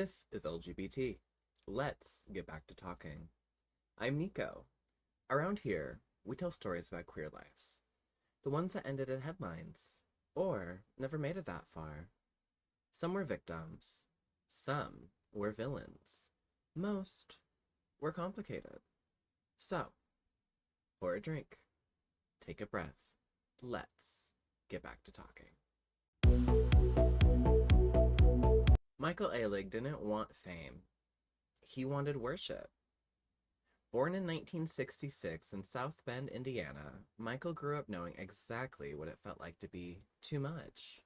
This is LGBT. Let's get back to talking. I'm Nico. Around here, we tell stories about queer lives. The ones that ended in headlines, or never made it that far. Some were victims. Some were villains. Most were complicated. So, pour a drink, take a breath. Let's get back to talking. Michael Alig didn't want fame. He wanted worship. Born in 1966 in South Bend, Indiana, Michael grew up knowing exactly what it felt like to be too much,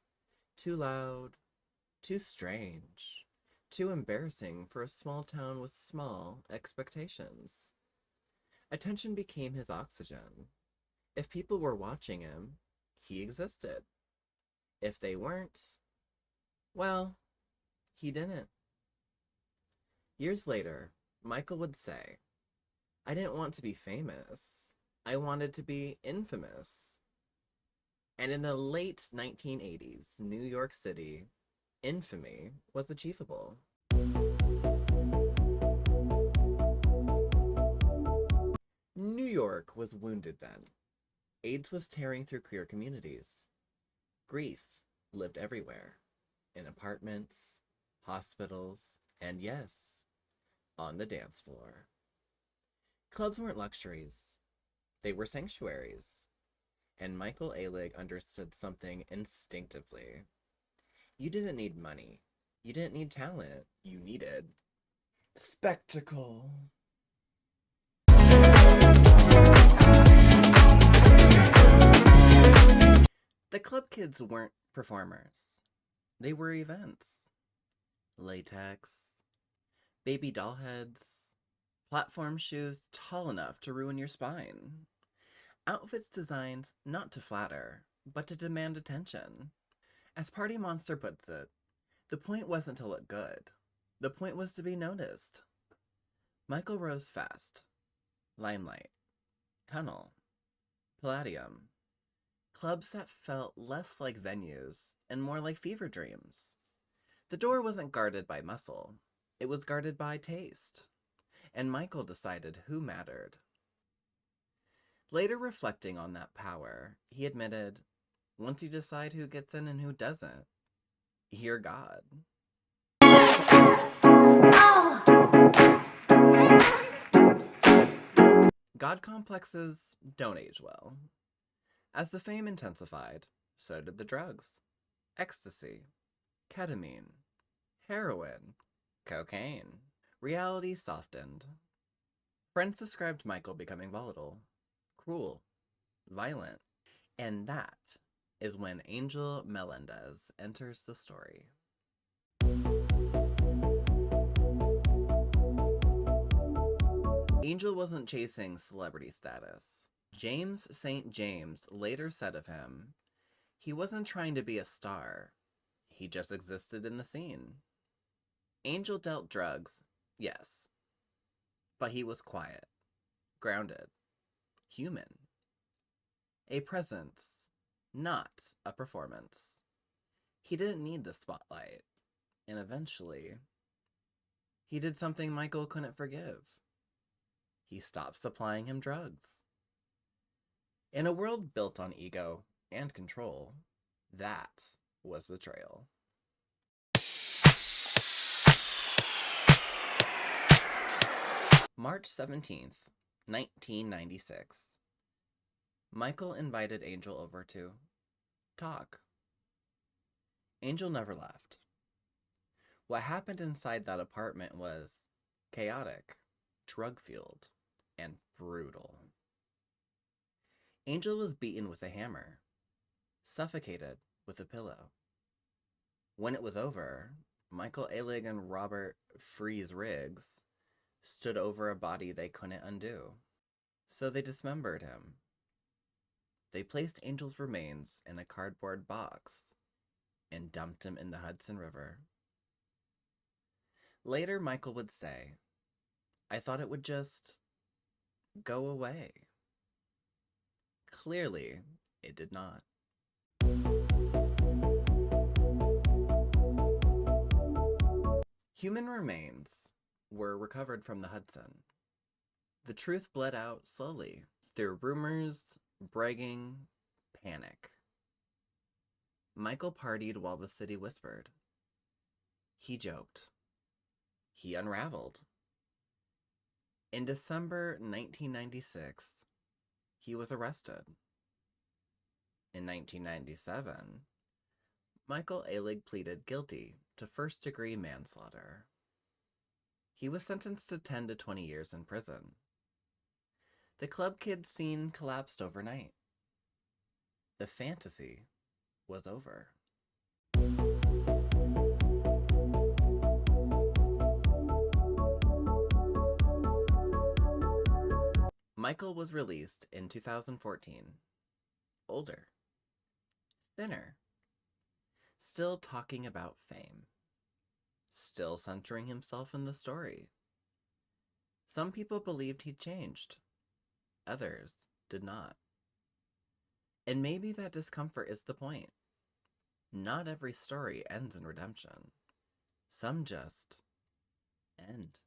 too loud, too strange, too embarrassing for a small town with small expectations. Attention became his oxygen. If people were watching him, he existed. If they weren't, well, he didn't. Years later, Michael would say, "I didn't want to be famous. I wanted to be infamous." And in the late 1980s, New York City, infamy was achievable. New York was wounded then. AIDS was tearing through queer communities. Grief lived everywhere, in apartments, hospitals, and yes, on the dance floor. Clubs weren't luxuries. They were sanctuaries. And Michael Alig understood something instinctively. You didn't need money. You didn't need talent. You needed spectacle. The club kids weren't performers. They were events. Latex, baby doll heads, platform shoes tall enough to ruin your spine. Outfits designed not to flatter, but to demand attention. As Party Monster puts it, the point wasn't to look good. The point was to be noticed. Michael rose fast. Limelight, Tunnel, Palladium. Clubs that felt less like venues and more like fever dreams. The door wasn't guarded by muscle. It was guarded by taste. And Michael decided who mattered. Later reflecting on that power, he admitted, once you decide who gets in and who doesn't, you're God. God complexes don't age well. As the fame intensified, so did the drugs. Ecstasy, ketamine, heroin, cocaine. Reality softened. Friends described Michael becoming volatile, cruel, violent. And that is when Angel Melendez enters the story. Angel wasn't chasing celebrity status. James St. James later said of him, he wasn't trying to be a star. He just existed in the scene. Angel dealt drugs, yes. But he was quiet, grounded, human. A presence, not a performance. He didn't need the spotlight. And eventually, he did something Michael couldn't forgive. He stopped supplying him drugs. In a world built on ego and control, that was betrayal. March 17th, 1996. Michael invited Angel over to talk. Angel never left. What happened inside that apartment was chaotic, drug-fueled, and brutal. Angel was beaten with a hammer, suffocated with a pillow. When it was over, Michael Alig and Robert Freeze Riggs stood over a body they couldn't undo. So they dismembered him. They placed Angel's remains in a cardboard box and dumped him in the Hudson River. Later, Michael would say, "I thought it would just go away." Clearly, it did not. Human remains were recovered from the Hudson. The truth bled out slowly through rumors, bragging, panic. Michael partied while the city whispered. He joked. He unraveled. In December 1996, he was arrested. In 1997, Michael Alig pleaded guilty to first-degree manslaughter. He was sentenced to 10 to 20 years in prison. The club kid scene collapsed overnight. The fantasy was over. Michael was released in 2014. Older. Thinner. Still talking about fame. Still centering himself in the story. Some people believed he'd changed. Others did not. And maybe that discomfort is the point. Not every story ends in redemption. Some just end.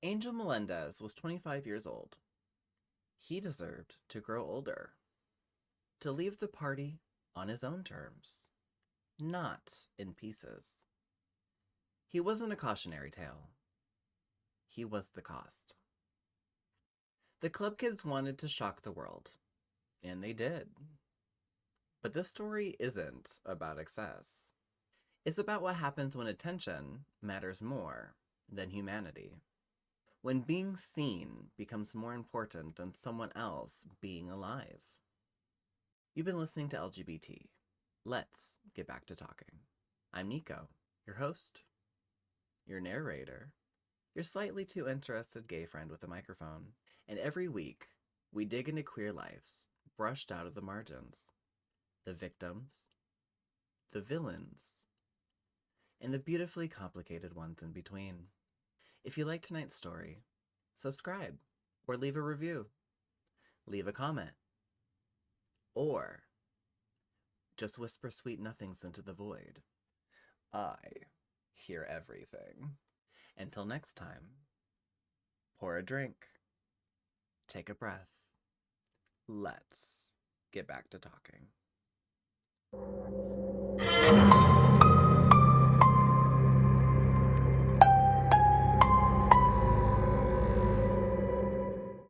Angel Melendez was 25 years old. He deserved to grow older, to leave the party on his own terms, not in pieces. He wasn't a cautionary tale. He was the cost. The club kids wanted to shock the world, and they did. But this story isn't about excess. It's about what happens when attention matters more than humanity. When being seen becomes more important than someone else being alive. You've been listening to LGBT. Let's get back to talking. I'm Nico, your host, your narrator, your slightly too interested gay friend with a microphone. And every week, we dig into queer lives, brushed out of the margins. The victims, the villains, and the beautifully complicated ones in between. If you like tonight's story, subscribe or leave a review. Leave a comment. Or just whisper sweet nothings into the void. I hear everything. Until next time, pour a drink, take a breath. Let's get back to talking.